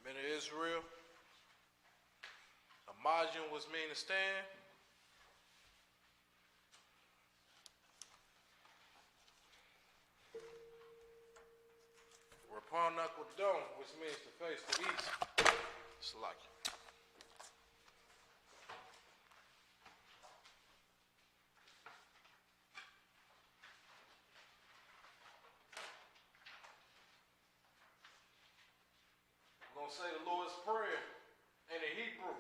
men of Israel. Imagine was mean to stand. Raponach Dome, which means to face the east. It's like I'm gonna say the Lord's Prayer in the Hebrew.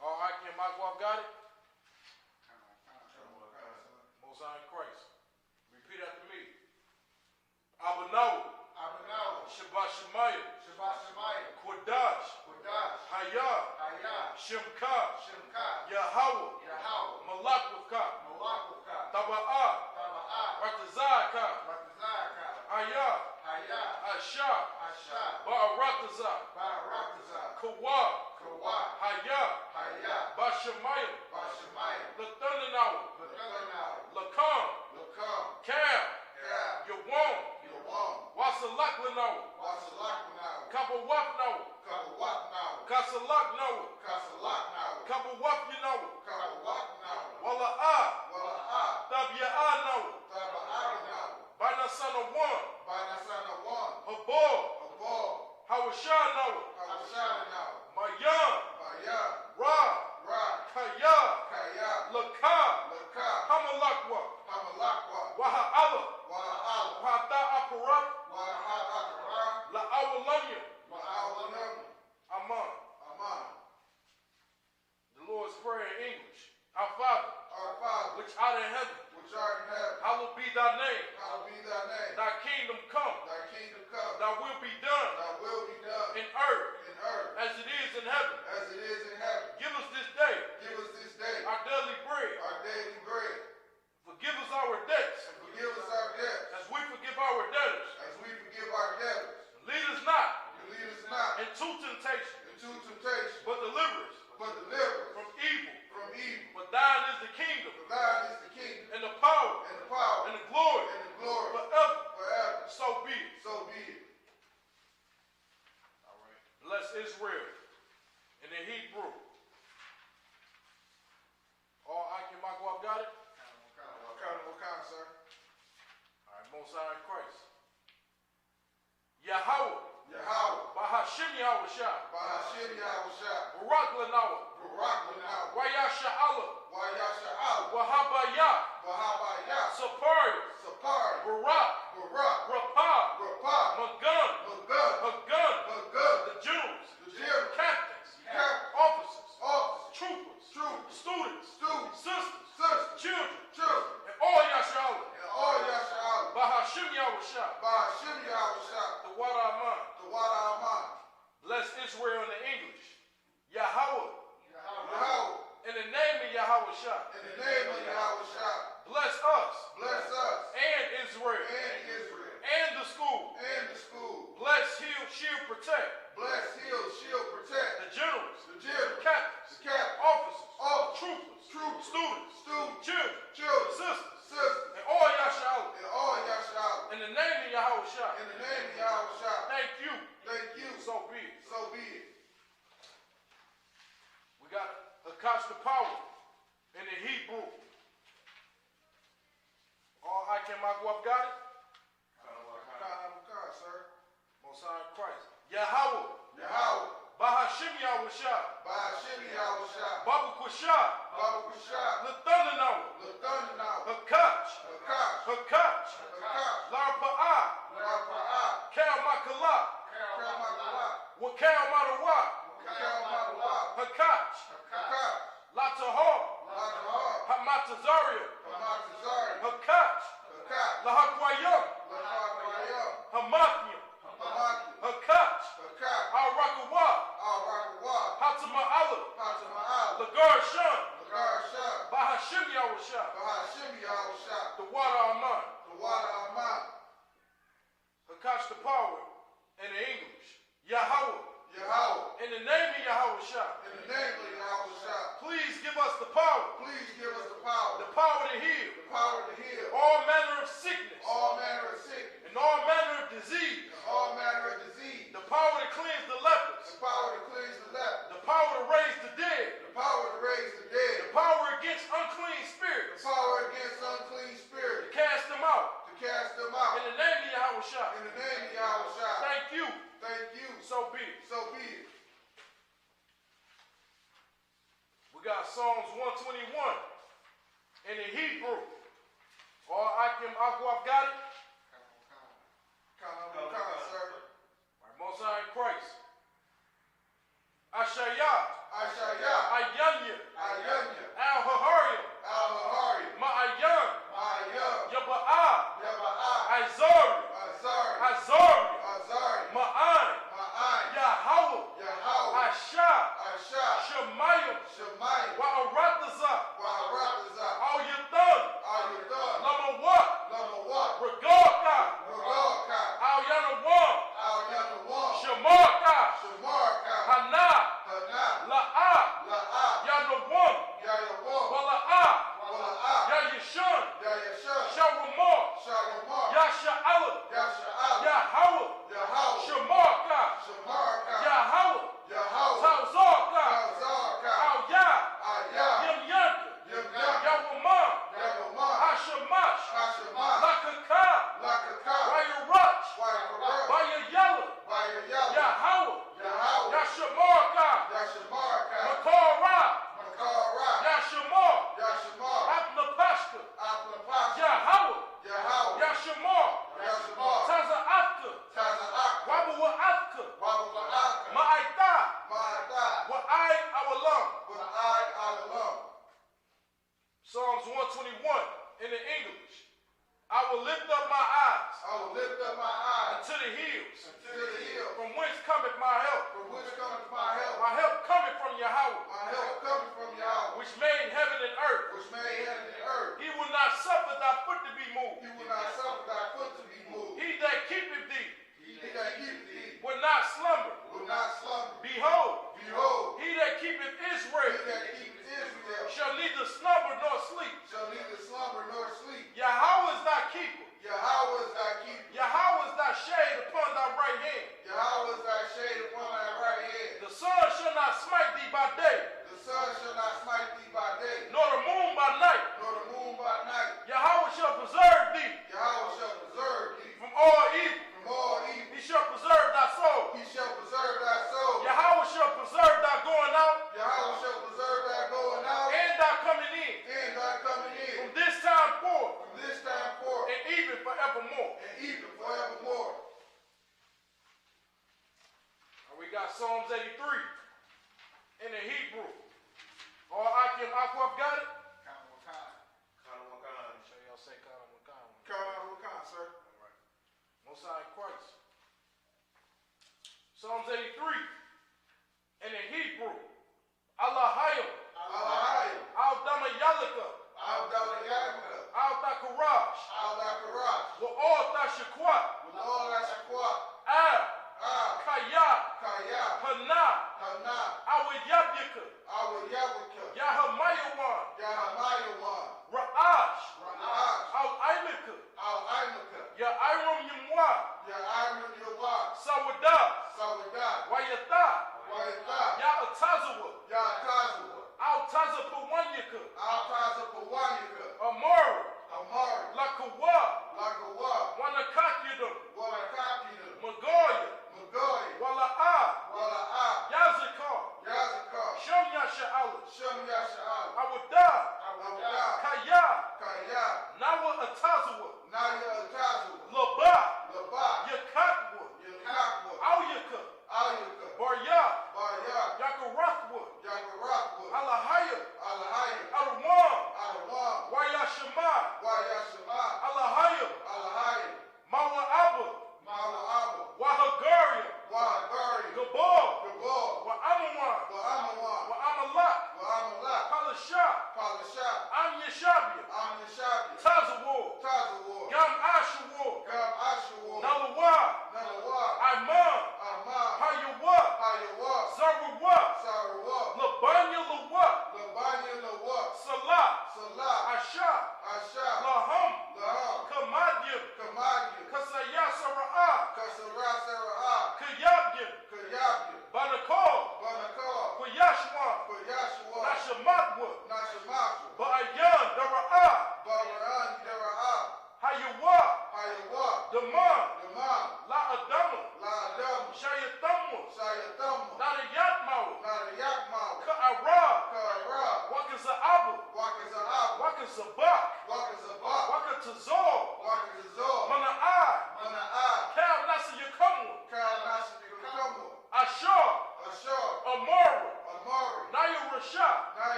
All right, can Mike Wolf got it? Most High in Christ. Repeat after me. Abanaw. Shabbat Shemayim. Kodash. Hayah. Shemka. Yahweh. Malakwacha. Taba'ah. Ratazaka. Ayah. Asha. Ba'arataza. Kawa. Hayah. Bashamayim. Lathanaw. Lakam. Cam. Yawam. Wasalaklanau. Kabawapnau. Kasalaknau. Kabawapyanau. Wala'ah. Tabya'anau. Banasana one. Habor. Hawashanau. Mayan. Ra. Kaya. Laka. Hamalakwa. Waha'ala. Wahata aparat. La'awalamya. Aman. The Lord's Prayer in English. Our Father, which art in heaven, hallowed be thy name. Thy kingdom come. Thy will be done. In earth. As it is in heaven. Give us this day. Our daily bread. Forgive us our debts. As we forgive our debtors. Lead us not into temptation. But deliver us from evil. For thine is the kingdom. And the power. And the glory. Forever. So be it. All right. Bless Israel in the Hebrew. All Akim Makwab got it? Sir. All right, Most High in Christ. Yahweh. Bahashim Yahushua. Barak Lanawa. Wayasha Allah. Wahabaya. Sapari. Barak. Rapah. Magun. The Jews. Captains. Officers. Troopers. Students. Sisters. Children. And all Yasha Allah. Bahashim Yahushua. The water of mine. Bless Israel in the English. Yahweh. In the name of Yahweh Shah. Bless us. And Israel. And the school. Bless, heal, shield, protect. The generals. Captains. Officers. Troopers. Students. Children. Sisters. And all Yasha Allah. In the name of Yahweh Shah. Thank you. So be it. We got Akash the power in the Hebrew. All Akim Makwab got it? Sir. Most High in Christ. Yahweh. Bahashim Yahushua. Babu Kushah. Lathanaw. Hakach. Larpa'ah. Cal Makala. Wakal Madawa. Hakach. Latahor. Hamatazaria. Hakach. Lahakwayam. Hamathia. Hakach. Al-Rakawa. Hatama'ala. Lagar Shan. Bahashim Yahushua. The water of mine. Hakash the power in the English. Yahweh. In the name of Yahweh Shah. Please give us the power. The power to heal. All manner of sickness. And all manner of disease. thank you. So be it. So be it. We got Psalms 121 in the Hebrew. Or I've got it. Come on, sir. All right, Most High in Christ. Ashayah. Ashayah. Ayanya. Ayanya. Al-Hahariam. Al-Hahari. Ma'ayam. Ma'ayam. Yaba'ah. Yaba'ah. Azari. Azari. Azari. Azari. Ma'an. Ma'an. Yahweh. Yahweh. Asha. Asha. Shemayim. Shemayim. Wa'aratazah. Wa'aratazah. All you done. All you done. Lama what? Number one. Regardka. Regardka. Al Yanawam. Al-Yanawam. Shamarka. Shamarka. Hana. Hana. La'ah. La'ah. Yanawam. Yayawam. Wala'ah. Wala'ah. Yayishun. Yayashah. Shawamar. Shalimar. Yasha'ala. Yasha'al. Yahweh. Yahweh. Shamarka. Shamarka. Yahweh. Yahweh. Tawzarka. Tawzarka. Al-Yah. Ayah. Yamyanka. Yamyanka. Yawamar. Yawamar. Hashamash. Hashemah. Lakaka. Lakaka. Wayarach. Wayarach. Wayayala. Wayayala. Yahweh. Yahweh. Yashamarka. Yashamarka. Makara. Makara. Yashamar. Yashamar. Apnapashka. Apnapashka. Yahweh. Yahweh. Yashamar. Yashamar. Taza'afka. Taza'afka. Wabawa'afka. Wabawa'afka. Ma'aita. Ma'ata. Wa'ai awalam. Wa'ai awalam. Psalms 121 in the English. I will lift up my eyes I will lift up my eyes unto the hills. to the hill. From whence cometh my help? From which cometh my help? My help cometh from Yahweh, My help cometh from Yahweh, which made heaven and earth. which made heaven and earth. He will not suffer thy foot to be moved. He will not suffer thy foot to be moved. He that keepeth thee He that keepeth thee will not slumber. will not slumber. Behold, Behold, he that keepeth he Israel that keepeth Israel shall neither slumber nor sleep. shall neither slumber nor sleep. Yahweh is thy keeper. Yahweh is thy keeper. Yahweh is thy shade upon thy right hand. Yahweh is thy shade upon thy right hand. The sun shall not smite thee by day, The sun shall not smite thee by day, nor the moon by night. nor the moon by night. Yahweh shall preserve thee Yahweh shall preserve thee from all evil. from all evil. He shall preserve thy soul. He shall preserve thy soul. Yahweh shall preserve thy going out Yahweh shall preserve thy going out and thy coming in and thy coming in from this time forth from this time forth and even forevermore. and even forevermore. And we got Psalms 83 in the Hebrew. Or I've got it. Show y'all say Kana Wakan. Come, sir. All right. Most High in Christ. Psalms 83 in the Hebrew. Allahayim. Allahayim. Al-Damayalika. Al-Dalayamaka. Al-Takarash. Al-Dakarash. Wa'al-Tashakwat. With all that shakwat. Kaya. Kaya. Hana. Hana. Awiyabyika. Awiyabaka. Yahamayawan. Yahamayawan. Ra'ash. Ra'ash. Al-Aimika. Al-Aimaka. Ya'iram Yimwa. Ya'ayim Yawak. Sawada. Sawadat. Wayata. Wayata. Ya'atazawa. Ya'atazawa. Al-Tazapawanyika. Al-Tazapawanyaka. Amara. Amari. Lakawa. Lakawa. Wanakakidam. Walakakina. Magoya. Magoy. Wala'ah. Wala'ah. Yazikar. Yazakar. Shem Yasha'ala. Shem Yasha'al. Awadah. Awadah. Kaya. Kaya. Nawa Atazawa. Naya Atazawa. Laba. Laba. Yakatwa. Yakakwa. Awyaka. Ayaka. Barya. Barya. Yakarathwa. Yakarakwa. Alahaya. Alahaya. Arwan. Alawam. Wayashama. Wayashama. Alahaya.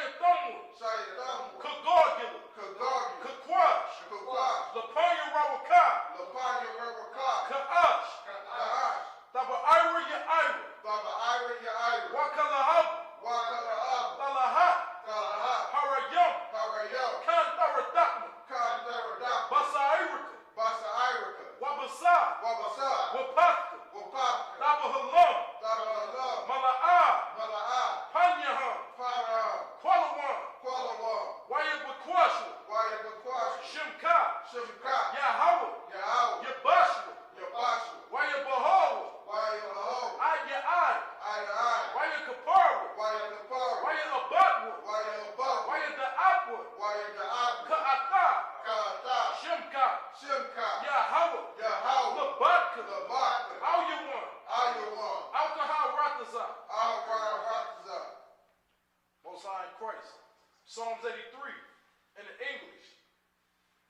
Sayatamu, Sayatamu, Kagorgula, Kagagi, Kakwash, Kakwash, Lapanya Rawaka, Lapanya Rebecca, Kaash, Kaash, Taba Ira Ya Ira, Baba Ira Ya Ira, Wakalahab, Wakala Ab, Talahat, Kalaha, Harayam, Harayam, Kantaradakma, Kandaradaka, Basa Irika, Basa Irika, Wabasa, Wabasa, Wapaka, Wapaka, Taba Halam, Dalalah, Mala'a, Mala'a, Panyahan, Farah, Kualawan, Kualawa, Wayabakwashu, Wayabakwash, Shimka, Shimka, Yahawa, Yahau, Yabashwa, Yabashu, Wayabahawa, Wayabaho, Ayai, Ayah, Wayakapara, Wayakapar, Wayabatwa, Wayabah, Wayadaatwa, Wayadaab, Ka'ata, Kata, Shimka, Shimka, Yahawa, Yahau, Labaka, Labaka, Auyawan, Ayawan, Alcohol Rataza, Al-Rahza, Most High in Christ. Psalms 83 in the English.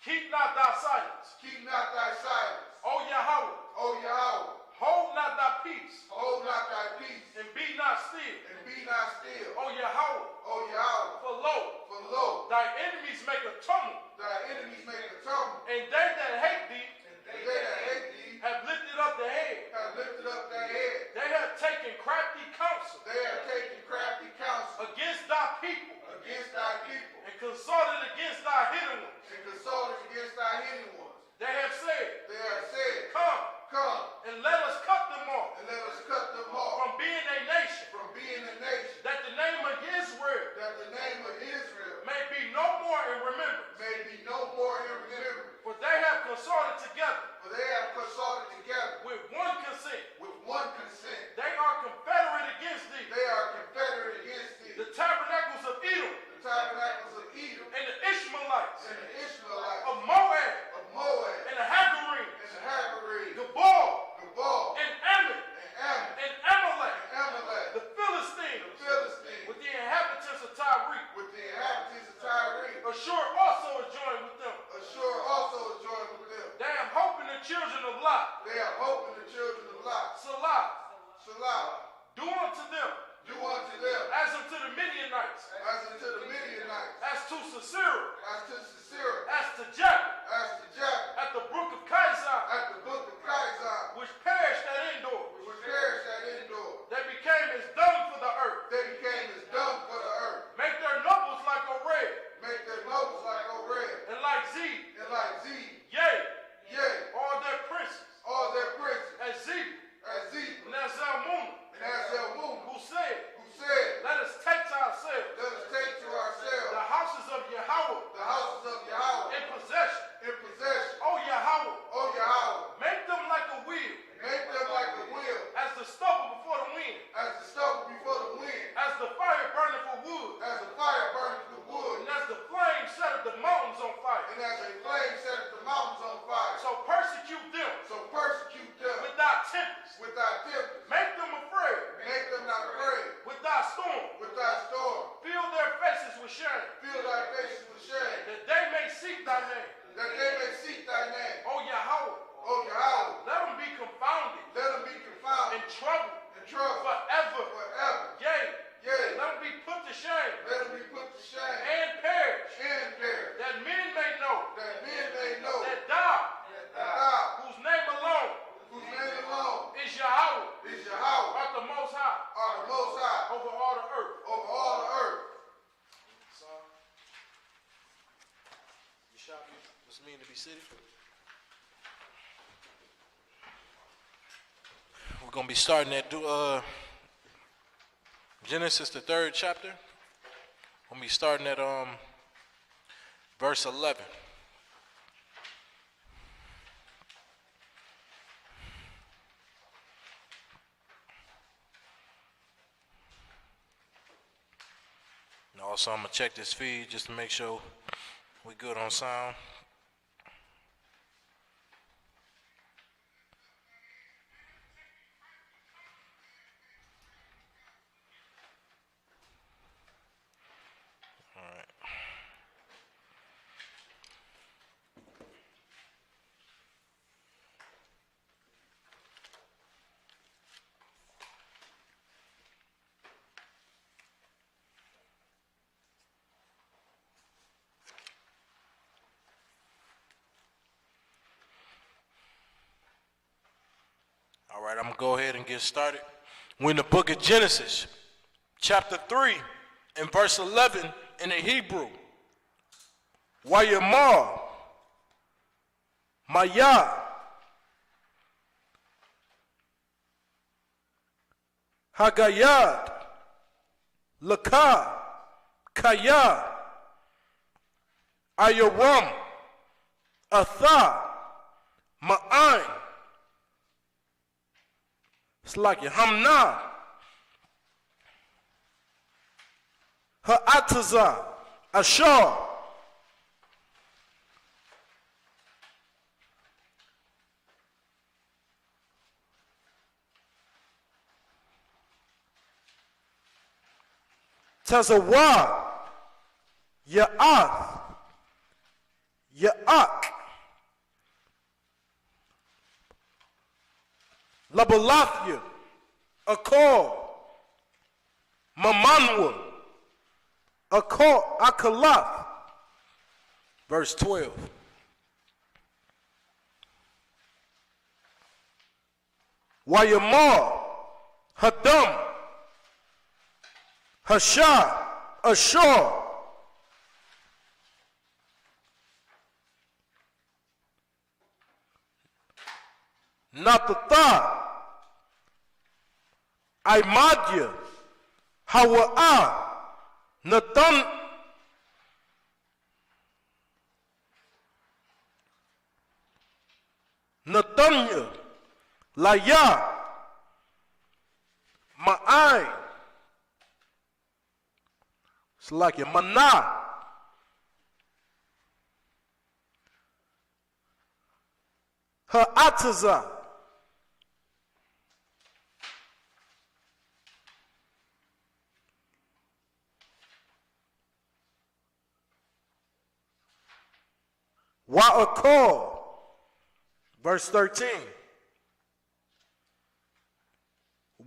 Keep not thy silence, keep not thy silence, O Yahweh, O Yahweh, hold not thy peace, hold not thy peace, and be not still, and be not still, O Yahweh, O Yahweh, for lo, for lo, thy enemies make a tumult, thy enemies make a tumble, and they that hate thee and they that hate thee have lifted up their head. have lifted up their head. They have taken crafty counsel They have taken crafty counsel against thy people, against thy people, and consulted against thy hidden ones. and consulted against thy hidden ones. They have said, They have said, come, come, and let us cut them off and let us cut them off from being a nation, from being a nation, that the name of Israel that the name of Israel may be no more in remembrance. may be no more in remembrance. For they have consorted together For they have consulted together with one consent. with one consent. They are confederate against thee. They are confederate against thee. The tabernacles of Edom The tabernacles of Edom and the Ishmaelites and the Ishmaelites of Moab of Moab and the Hagarenes, and the Hagarene, Gabal Gabal and Ammon and Ammon and Amalek, and Amalek, the Philistines the Philistines, with the inhabitants of Tyre. with the inhabitants of Tyre. Ashur also is joined with them. Ashur also is joined with them. They have hope in the children of Lot. They have hope in the children of Lot. Salah, Salah, do unto them do unto them as unto the Midianites, as unto the Midianites, as to Sisera, as to Sisera, as to Jacob, as to Jacob, at the brook of Kaiser, at the brook of Kaiser, which perished at Endor. which perished at Endor. They became as dung for the earth. They became as dung for the earth. Make their nobles like a red, Make their nobles like Oreb, and like Zeb, and like Zeb, yea, yea, all their princes, all their princes, as Zeb, as Zeb, and as Zalmunna, and as Zalmunna, who said, who said, let us take to ourselves let us take to ourselves the houses of Yahweh the houses of Yahweh in possession. in possession. O Yahweh, O Yahweh, make them like a wheel, make them like a wheel, as the stubble before the wind, as the stubble before the wind, as the fire burning for wood, as the fire burns the wood, and as the flame setteth the mountains on fire. and as a flame setteth the mountains on fire. So persecute them So persecute them with thy tempest, with thy tempest, make them afraid make them not afraid with thy storm, with thy storm, fill their faces with shame, fill thy faces with shame, that they may seek thy name. that they may seek thy name. O Yahweh, O Yahweh, let them be confounded let them be confounded and troubled and troubled forever. forever. Yea, Yea, let them be put to shame let them be put to shame and perish, and perish, that men may know that men may know that thou, that thou, whose name alone whose name alone is Yahweh, is Yahweh, art the Most High are the Most High over all the earth. over all the earth. You shall be. What's it mean to be city? We're gonna be starting at Genesis, the 3rd chapter. We're gonna be starting at verse 11. And also, I'm gonna check this feed just to make sure we good on sound. All right. All right, I'm going to go ahead and get started. We're in the book of Genesis, chapter 3, and verse 11 in the Hebrew. Wayamar, Maya, Hagayad, Laka, Kaya, Ayaram, Atha, Ma'ain. It's like Hamna, Ha'ataza, Ashar, Tazawa, Ya'ath, Ya'ak, Labalathia, Akor, Mamanwa, Akor, Akalath. Verse 12. Wayamar, Hadam, Hasha, Ashur, Natatha, Imadya, Hawa'ah, Nathanya, Laya, Ma'ai. It's like a Mana, Ha'ataza, Wa'akor. Verse 13.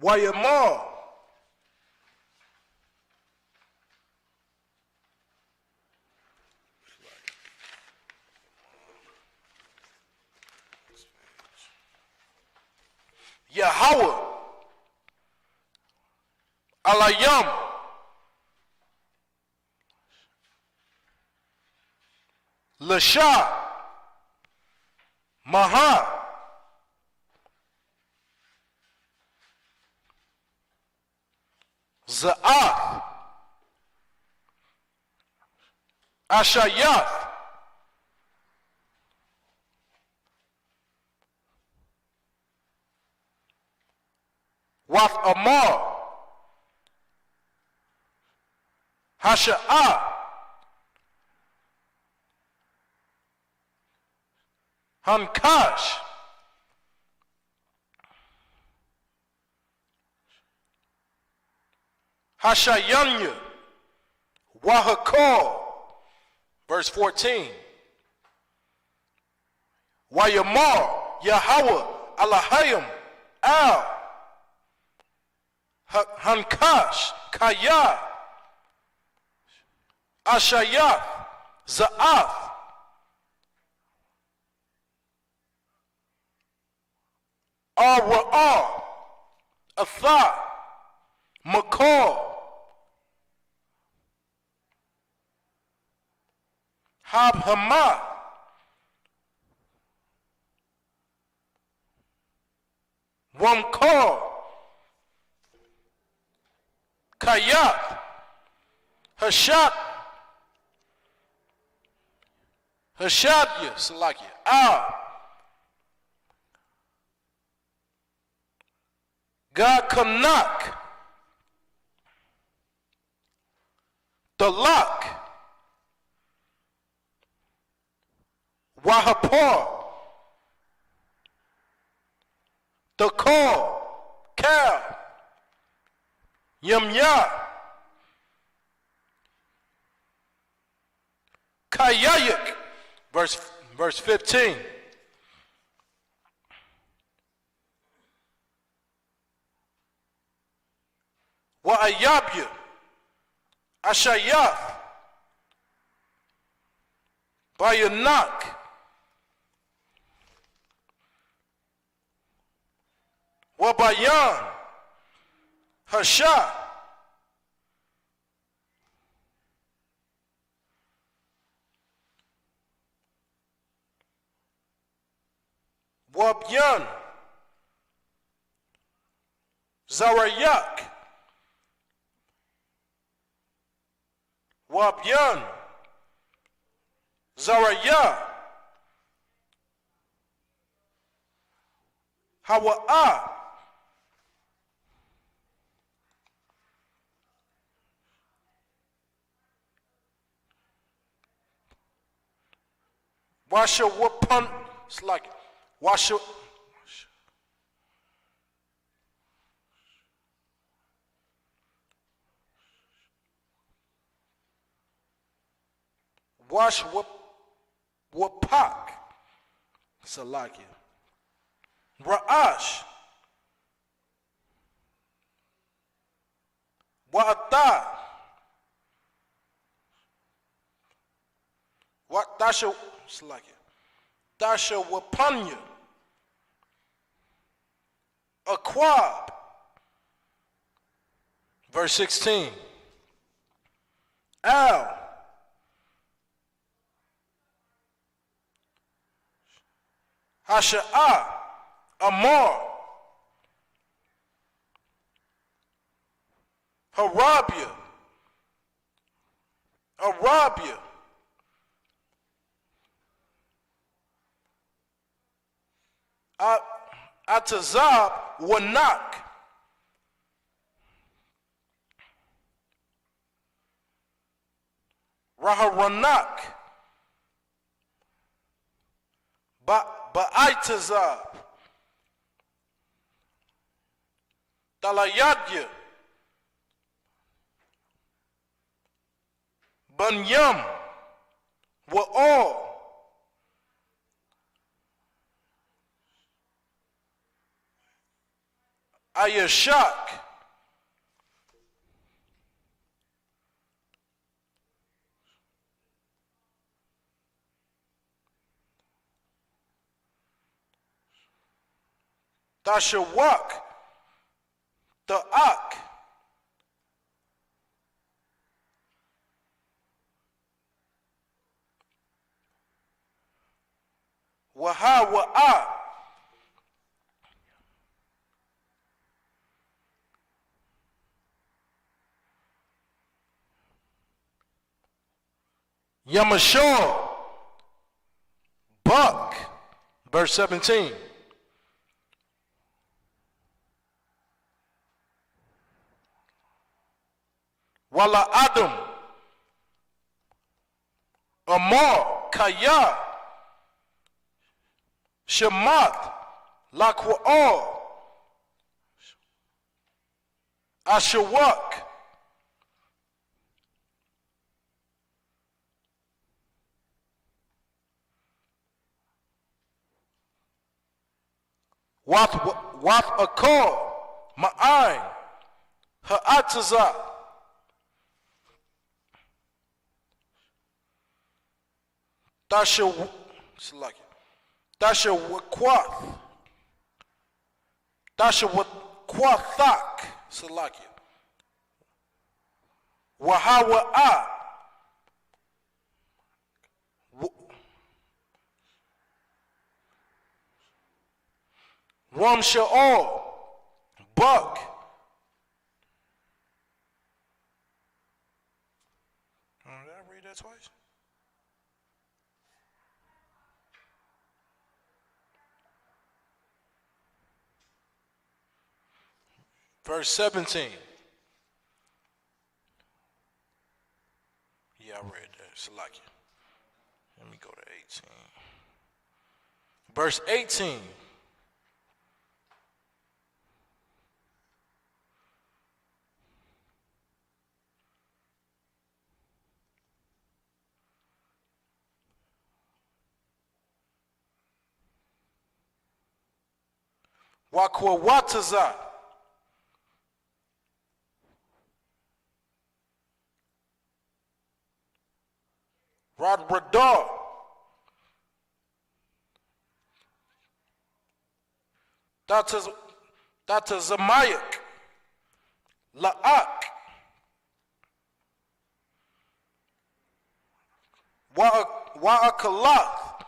Wayamar. Yahweh. Alayam. Lasha. Maha, Za'ath, Ashayath, Wath Amar, Hasha'ah, Hankash, Hashayanya, Wahakor. Verse 14. Wayamar, Yahweh, Alahayim, Al, Hankash, Kaya, Ashayath, Za'ath, Arwa'ar, Atha, Makor, Habhamah, Wamkor, Kayath, Hashat, Hashadya, Salakia, Al, God Kanak, Dalak, Wahapor, Dakor, Kal, Yamya, Kayayak, verse 15. Wa'ayabya, Ashayath, Bayanak, Wabayan, Hasha, Wabyan, Zarayak, Wabyan, Zaraya, Hawa'a, Washa Wapan, it's like Washa. Wash Wapak, Salakia, Ra'ash, Wa'ata, What Dasha, Salakia, Dasha Wapanya, Aquab, verse 16, Al, Hasha'a, Amar, Harabia, Arabia, Atazab, Wanak, Raharanak, Ba'aitazab, Talayadya, Banyam, Wa'al, Ayashak, Tashawak, Ta'ak, Waha Wa'a, Yamashor, Buck, verse 17. Wala Adam, Amar, Kaya, Shemat, Lakwa'al, Ashawak, Wath Akor, Ma'ain, Ha'atazah, Tasha Wakwath, Tasha Wakwathak, Salakia, Wahawa'a, Ram Sha'al, Buck, did I read that twice? Verse 17. Yeah, I read that. Salakia. Let me go to 18. Verse 18. Wakwawataza. Radradar. Tata Zamayak, La'ak, Wa'akalath,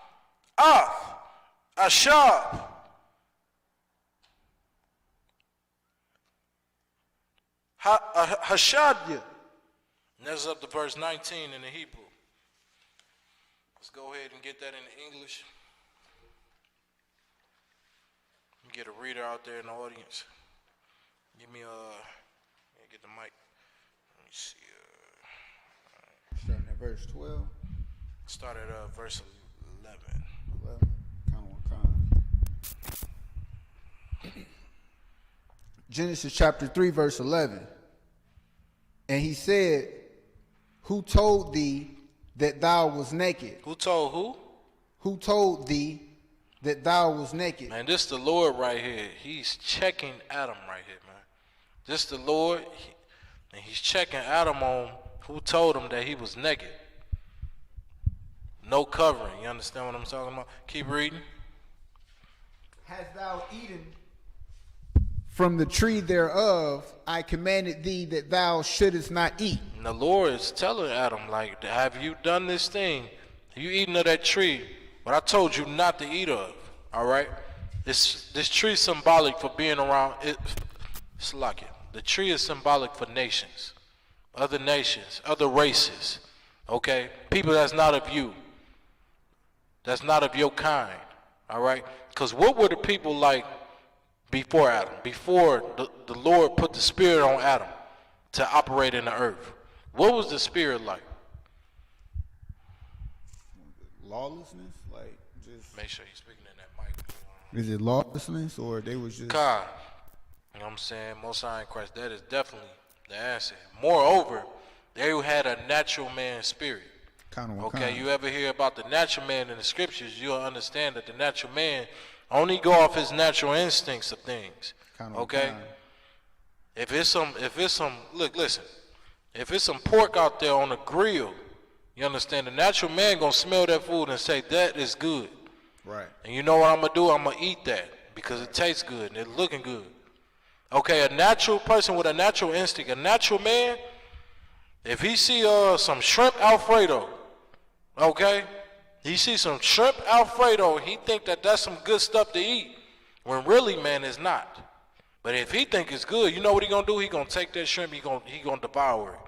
Ath, Ashab, Hashadya. And that's up to verse 19 in the Hebrew. Let's go ahead and get that in the English. Get a reader out there in the audience. Give me get the mic. Let me see. Starting at verse 12. Start at verse 11. 11. Genesis chapter 3, verse 11. And he said, who told thee that thou was naked? Who told who? Who told thee that thou was naked? Man, this the Lord right here. He's checking Adam right here, man. This the Lord, and he's checking Adam on who told him that he was naked. No covering. You understand what I'm talking about? Keep reading. Hast thou eaten from the tree thereof? I commanded thee that thou shouldest not eat. And the Lord is telling Adam, like, have you done this thing? Have you eaten of that tree? What I told you not to eat of. All right? This tree is symbolic for being around. It's like it. The tree is symbolic for nations, other races. Okay? People that's not of you. That's not of your kind. All right? Because what were the people like before Adam? Before the Lord put the spirit on Adam to operate in the earth. What was the spirit like? Lawlessness? Like, just. Make sure you're speaking in that mic. Is it lawlessness, or they was just. God. You know what I'm saying? Most High in Christ. That is definitely the answer. Moreover, they had a natural man spirit. Okay, you ever hear about the natural man in the scriptures, you'll understand that the natural man only go off his natural instincts of things. Okay? If it's some look, listen. If it's some pork out there on the grill, you understand the natural man gonna smell that food and say that is good. Right. And you know what I'm gonna do? I'm gonna eat that because it tastes good and it's looking good. Okay, a natural person with a natural instinct, a natural man, if he see some shrimp Alfredo, okay, he see some shrimp Alfredo, he think that that's some good stuff to eat, when really, man, it's not. But if he think it's good, you know what he gonna do? He gonna take that shrimp, he gonna devour it.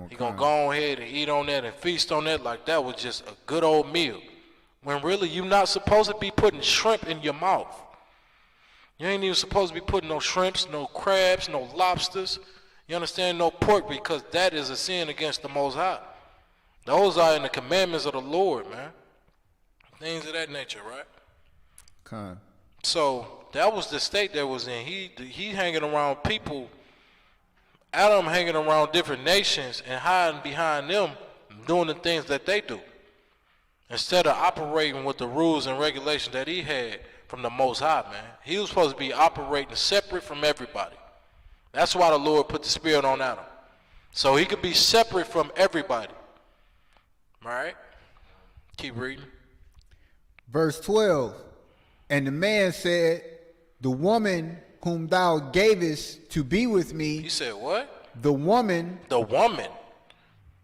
He gonna go ahead and eat on that and feast on that like that was just a good old meal. When really, you're not supposed to be putting shrimp in your mouth. You ain't even supposed to be putting no shrimps, no crabs, no lobsters. You understand? No pork, because that is a sin against the Most High. Those are in the commandments of the Lord, man. Things of that nature, right? So that was the state that was in. He hanging around people, Adam hanging around different nations and hiding behind them, doing the things that they do, instead of operating with the rules and regulations that he had from the Most High, man. He was supposed to be operating separate from everybody. That's why the Lord put the spirit on Adam, so he could be separate from everybody. All right? Keep reading. Verse 12. And the man said, the woman whom thou gavest to be with me. He said what? The woman. The woman.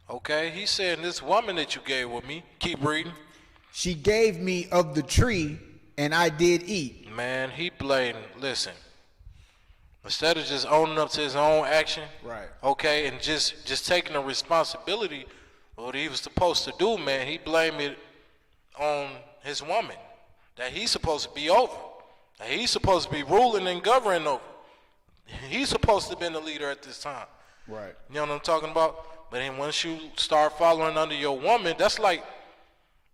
Okay, he said this woman that you gave with me. Keep reading. She gave me of the tree, and I did eat. Man, he blamed, listen. Instead of just owning up to his own action. Right. Okay, and just taking the responsibility of what he was supposed to do, man, he blamed it on his woman. That he's supposed to be over. That he's supposed to be ruling and governing over. He's supposed to have been the leader at this time. Right. You know what I'm talking about? But then once you start following under your woman, that's like,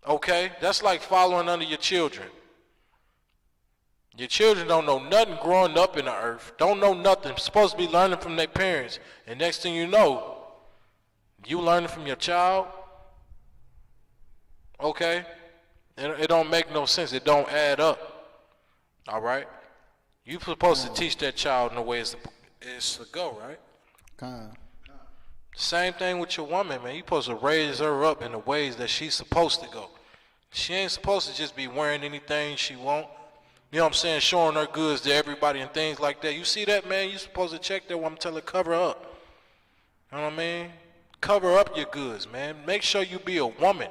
okay, that's like following under your children. Your children don't know nothing growing up in the earth. Don't know nothing. Supposed to be learning from their parents. And next thing you know, you learning from your child. Okay? It don't make no sense. It don't add up. All right? You're supposed to teach that child in the way it's to go, right? Same thing with your woman, man. You're supposed to raise her up in the ways that she's supposed to go. She ain't supposed to just be wearing anything she want. you know what I'm saying, showing her goods to everybody and things like that. You see that, man? You're supposed to check that when I'm telling her, cover up. You know what I mean? Cover up your goods, man. Make sure you be a woman.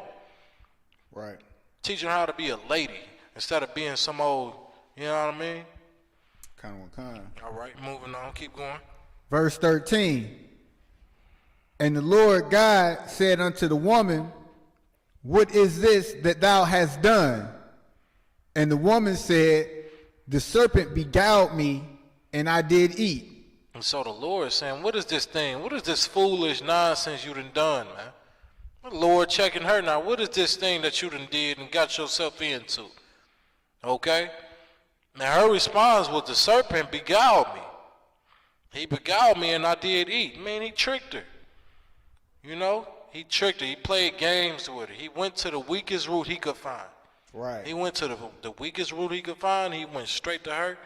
Right. Teach her how to be a lady instead of being some old, you know what I mean? Kind. All right, moving on. Keep going. Verse 13. And the Lord God said unto the woman, what is this that thou hast done? And the woman said, the serpent beguiled me, and I did eat. And so the Lord is saying, what is this thing? What is this foolish nonsense you done, man? The Lord checking her now. What is this thing that you did and got yourself into? Okay? Now her response was, the serpent beguiled me. He beguiled me and I did eat. Man, he tricked her. You know? He tricked her. He played games with her. He went to the weakest route he could find. Right. He went to the weakest route he could find. He went straight to her.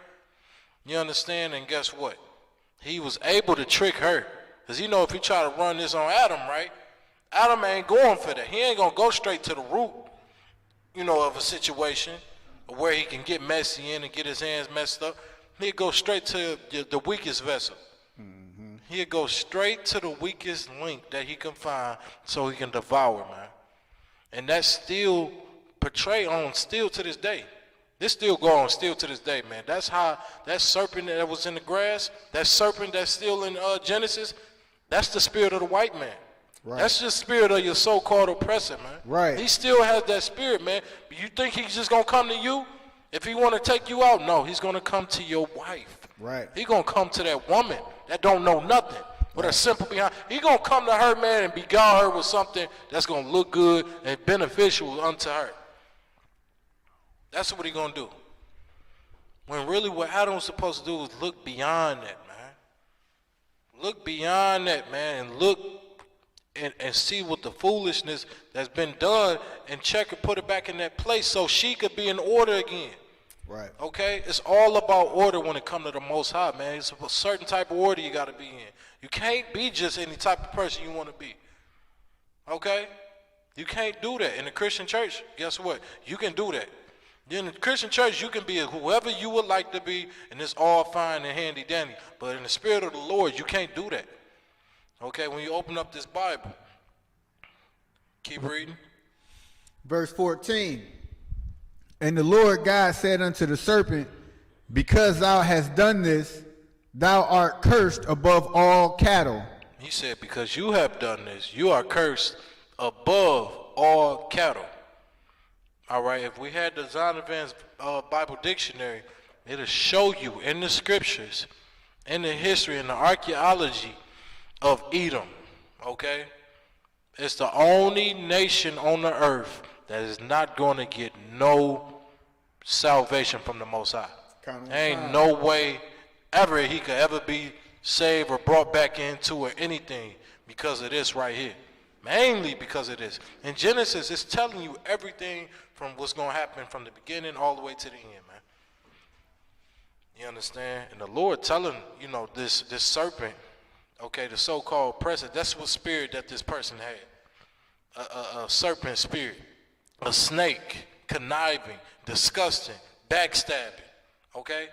You understand? And guess what? He was able to trick her. Because you know if he try to run this on Adam, right? Adam ain't going for that. He ain't going to go straight to the root, you know, of a situation where he can get messy in and get his hands messed up. He'll go straight to the weakest vessel. Mm-hmm. He'll go straight to the weakest link that he can find so he can devour, man. And that's still portrayed on still to this day. This still go on still to this day, man. That's how that serpent that was in the grass, that serpent that's still in Genesis, that's the spirit of the white man. Right. That's the spirit of your so-called oppressor, man. Right. He still has that spirit, man. But you think he's just going to come to you? If he want to take you out, no, he's going to come to your wife. Right. He going to come to that woman that don't know nothing, with a simple behind. He going to come to her, man, and beguile her with something that's going to look good and beneficial unto her. That's what he going to do. When really what Adam's supposed to do is look beyond that, man. Look beyond that, man, and look and see what the foolishness that's been done and check and put it back in that place so she could be in order again. Right. Okay? It's all about order when it comes to the Most High, man. It's a certain type of order you got to be in. You can't be just any type of person you want to be. Okay? You can't do that. In the Christian church, guess what? You can do that. In the Christian church, you can be whoever you would like to be, and it's all fine and handy-dandy. But in the spirit of the Lord, you can't do that. Okay, when you open up this Bible, keep reading. Verse 14. And the Lord God said unto the serpent, because thou hast done this, thou art cursed above all cattle. He said, because you have done this, you are cursed above all cattle. All right, if we had the Zondervan's Bible Dictionary, it'll show you in the scriptures, in the history, in the archaeology of Edom, okay? It's the only nation on the earth that is not going to get no salvation from the Most High. Ain't no way ever he could ever be saved or brought back into or anything because of this right here. Mainly because of this. In Genesis, it's telling you everything from what's going to happen from the beginning all the way to the end, man. You understand? And the Lord telling, you know, this serpent, okay, the so-called oppressor, that's what spirit that this person had. A serpent spirit. A snake, conniving, disgusting, backstabbing, okay?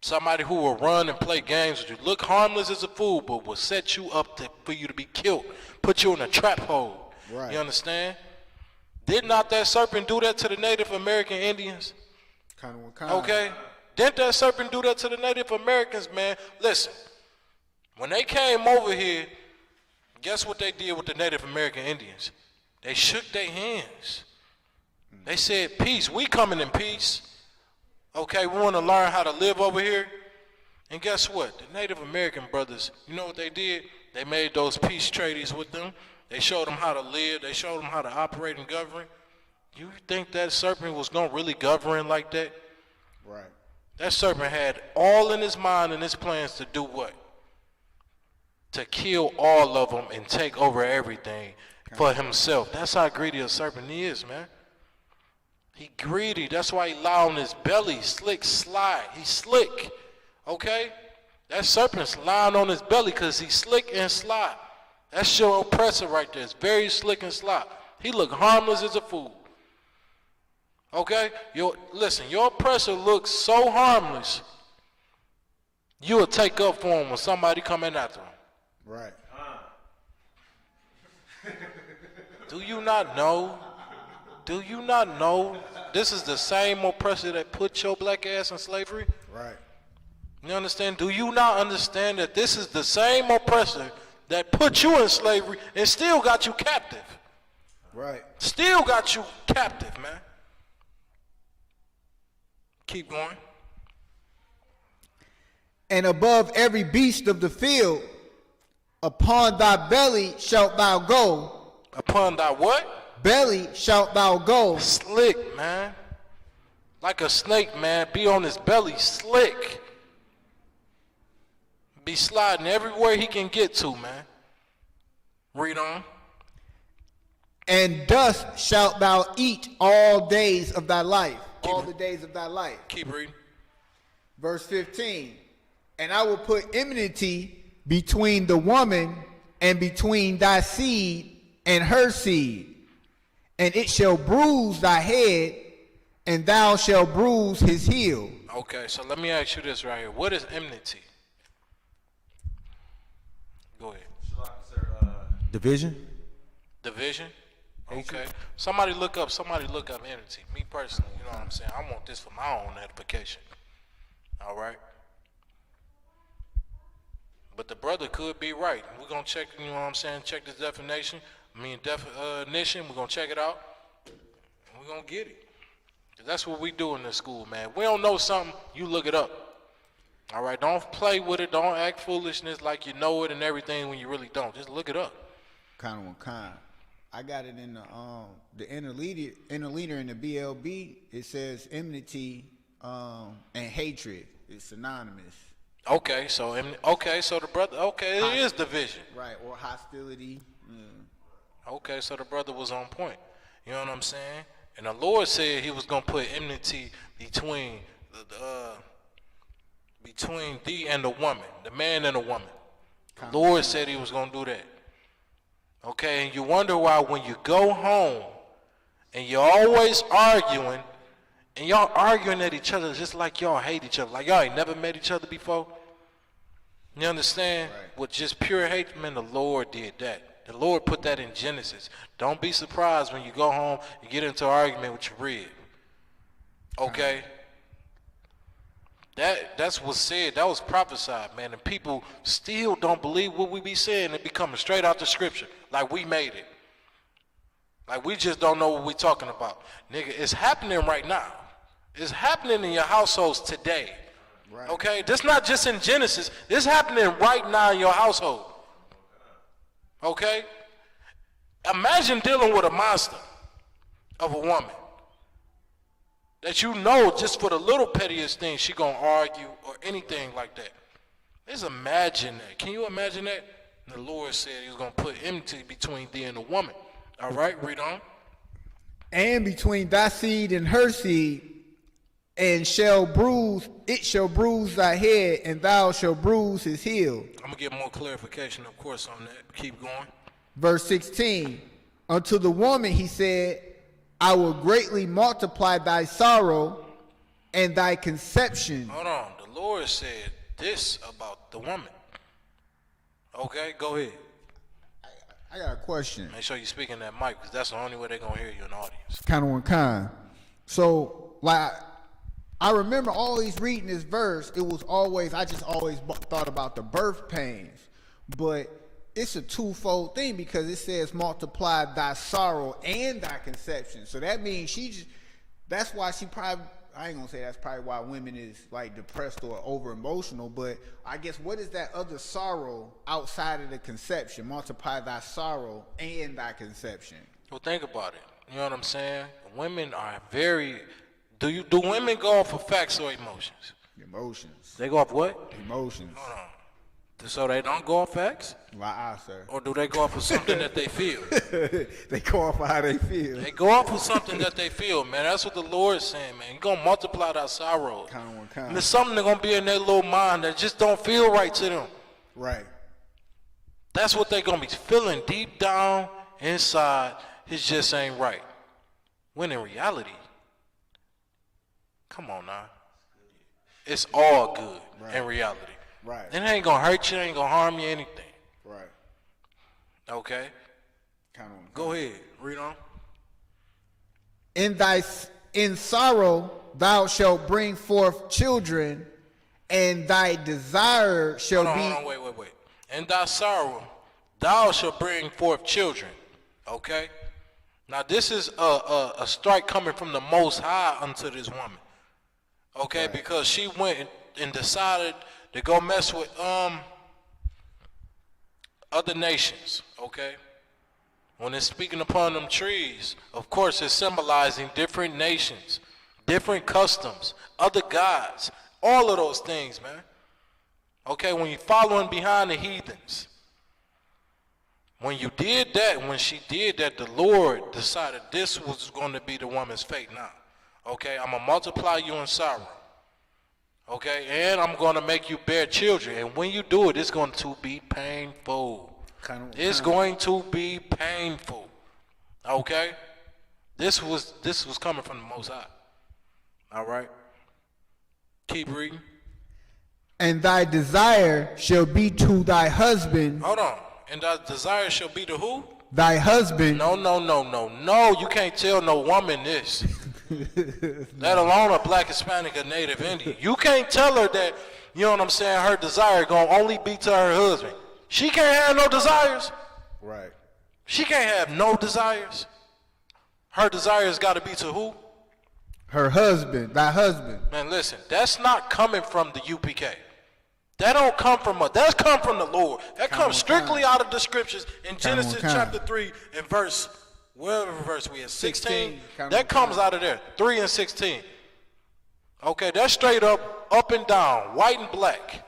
Somebody who will run and play games with you. Look harmless as a fool, but will set you up for you to be killed. Put you in a trap hole. Right. You understand? Did not that serpent do that to the Native American Indians? Kind. Okay? Didn't that serpent do that to the Native Americans, man? Listen, when they came over here, guess what they did with the Native American Indians? They shook their hands. They said, peace. We coming in peace. Okay, we want to learn how to live over here. And guess what? The Native American brothers, you know what they did? They made those peace treaties with them. They showed them how to live. They showed them how to operate and govern. You think that serpent was going to really govern like that? Right. That serpent had all in his mind and his plans to do what? To kill all of them and take over everything for himself. That's how greedy a serpent he is, man. He greedy. That's why he lie on his belly, slick, sly. He's slick, okay? That serpent's lying on his belly because he's slick and sly. That's your oppressor right there. It's very slick and sly. He look harmless as a fool. Okay? Listen, your oppressor looks so harmless, you will take up for him when somebody coming after him. Right. Do you not know? Do you not know this is the same oppressor that put your black ass in slavery? Right. You understand? Do you not understand that this is the same oppressor that put you in slavery and still got you captive? Right. Still got you captive, man. Keep going. And above every beast of the field, upon thy belly shalt thou go. Upon thy what? Belly shalt thou go. Slick, man. Like a snake, man. Be on his belly, slick. Be sliding everywhere he can get to, man. Read on. And dust shalt thou eat all days of thy life. All the days of thy life. Keep reading. Verse 15. And I will put enmity between the woman and between thy seed and her seed. And it shall bruise thy head, and thou shalt bruise his heel. Okay, so let me ask you this right here. What is enmity? Go ahead. Division? Division? Okay. Somebody look up enmity. Me personally, you know what I'm saying? I want this for my own edification. All right? But the brother could be right. We're going to check, you know what I'm saying, check this definition. Definition, we're going to check it out. And we're going to get it. 'Cause that's what we do in this school, man. We don't know something, you look it up. All right? Don't play with it. Don't act foolishness like you know it and everything when you really don't. Just look it up. Kind. I got it in the interleader in the BLB. It says enmity and hatred. It's synonymous. Okay, so the brother, it is division. Right, or hostility. Okay, so the brother was on point. You know what I'm saying? And the Lord said he was going to put enmity between thee and the woman, the man and the woman. The Lord said he was going to do that. Okay, and you wonder why when you go home and you're always arguing, and y'all arguing at each other just like y'all hate each other, like y'all ain't never met each other before. You understand? Right. With just pure hate, man, the Lord did that. The Lord put that in Genesis. Don't be surprised when you go home and get into an argument with your rib. Okay? That's what's said. That was prophesied, man. And people still don't believe what we be saying. It be coming straight out the scripture. Like we made it. Like we just don't know what we talking about. Nigga, it's happening right now. It's happening in your households today. Right. Okay? This not just in Genesis. This happening right now in your household. Okay? Imagine dealing with a monster of a woman that you know just for the little pettiest thing she gonna argue or anything like that. Just imagine that. Can you imagine that? And the Lord said he was gonna put enmity between thee and the woman. All right, read on. And between thy seed and her seed, and it shall bruise thy head, and thou shalt bruise his heel. I'm gonna get more clarification, of course, on that. Keep going. Verse 16. Unto the woman he said, I will greatly multiply thy sorrow and thy conception. Hold on. The Lord said this about the woman. Okay, go ahead. I got a question. Make sure you speak in that mic, because that's the only way they're gonna hear you in the audience. Kind. So, like, I remember always reading this verse. I just always thought about the birth pains. But it's a twofold thing, because it says multiply thy sorrow and thy conception. So that means that's why she probably, I ain't gonna say that's probably why women is like depressed or over emotional, but I guess what is that other sorrow outside of the conception? Multiply thy sorrow and thy conception. Well, think about it. You know what I'm saying? Women are very, do women go off of facts or emotions? Emotions. They go off what? Emotions. Hold on. So they don't go off facts? Why, sir? Or do they go off of something that they feel? They go off of how they feel. They go off of something that they feel, man. That's what the Lord's saying, man. You're going to multiply that sorrow. And there's something that's going to be in their little mind that just don't feel right to them. Right. That's what they're going to be feeling deep down inside. It just ain't right. When in reality, Come on now. It's all good in reality. Right. It ain't gonna hurt you, it ain't gonna harm you, anything. Right. Okay? Kind of. Go ahead, read on. In sorrow thou shalt bring forth children, and thy desire shall Hold be. on, wait. In thy sorrow thou shalt bring forth children. Okay? Now this is a strike coming from the Most High unto this woman. Okay? Right. Because she went and decided to go mess with other nations. Okay? When it's speaking upon them trees, of course it's symbolizing different nations, different customs, other gods, all of those things, man. Okay, when you're following behind the heathens. When you did that, when she did that, the Lord decided this was going to be the woman's fate now. Okay, I'm going to multiply you in sorrow. Okay, and I'm going to make you bear children. And when you do it, it's going to be painful. It's going to be painful. Okay? This was coming from the Most High. All right? Keep reading. And thy desire shall be to thy husband. Hold on. And thy desire shall be to who? Thy husband. No. You can't tell no woman this. Let alone a black, Hispanic, or Native Indian. You can't tell her that, you know what I'm saying, her desire gonna only be to her husband. She can't have no desires. Right. She can't have no desires. Her desires got to be to who? Her husband, thy husband. Man, listen, that's not coming from the UPK. That don't come from us. That's come from the Lord. That comes strictly out of the scriptures in Genesis chapter 3 and verse, whatever verse we at, 16. That comes out of there, 3 and 16. Okay, that's straight up and down, white and black.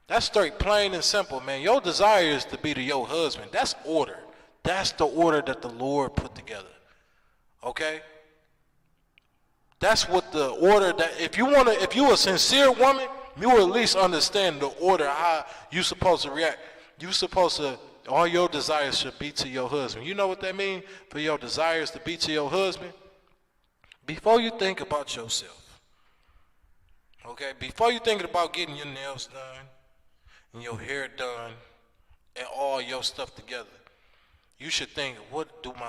That's straight, plain and simple, man. Your desire is to be to your husband. That's order. That's the order that the Lord put together. Okay? That's what the order that, if you a sincere woman, you will at least understand the order, how you supposed to react. You supposed to, all your desires should be to your husband. You know what that means? For your desires to be to your husband? Before you think about yourself, okay? Before you thinking about getting your nails done, and your hair done, and all your stuff together, you should think, what do my